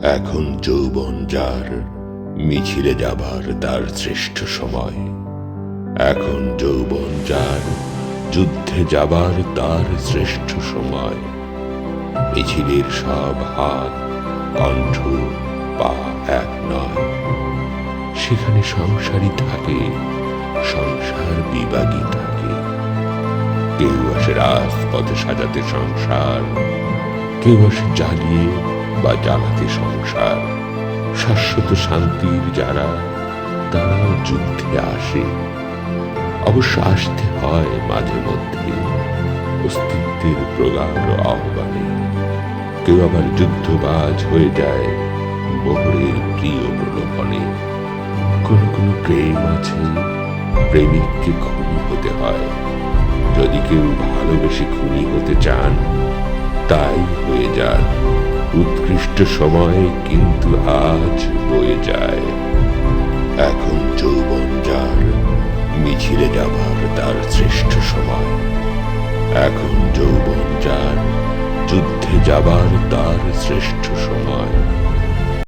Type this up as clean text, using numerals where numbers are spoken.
এখন যৌবন যার মিছিলে যাবার তার শ্রেষ্ঠ সময়। এখন যৌবন যার যুদ্ধে যাবার তার শ্রেষ্ঠ সময়। মিছিলের সব হাত কণ্ঠ পা এক নয়, সেখানে সংসারী থাকে, সংসার বিভাগী থাকে। কেউ আসে রাজপথে সাজাতে সংসার, কেউ আসে জ্বালিয়ে বা জ্বালাতে সংসার। শাশ্বত শান্তির যারা, তারাও যুদ্ধে আসে। অবশ্য আসতে হয় মাঝে মধ্যে অস্তিত্বের প্রগাঢ় আহ্বানে। কেউ আবার যুদ্ধবাজ হয়ে যায় মোহরের প্রিয় প্রলোভনে। কোন কোন প্রেম আছে, প্রেমিককে খুনি হতে হয়। যদি কেউ ভালোবেসে খুনি হতে চান, তাই হয়ে যান। উৎকৃষ্ট সময় কিন্তু আজ বয়ে যায়। এখন যৌবন যার মিছিলে যাবার তার শ্রেষ্ঠ সময়। এখন যৌবন যার যুদ্ধে যাবার তার শ্রেষ্ঠ সময়।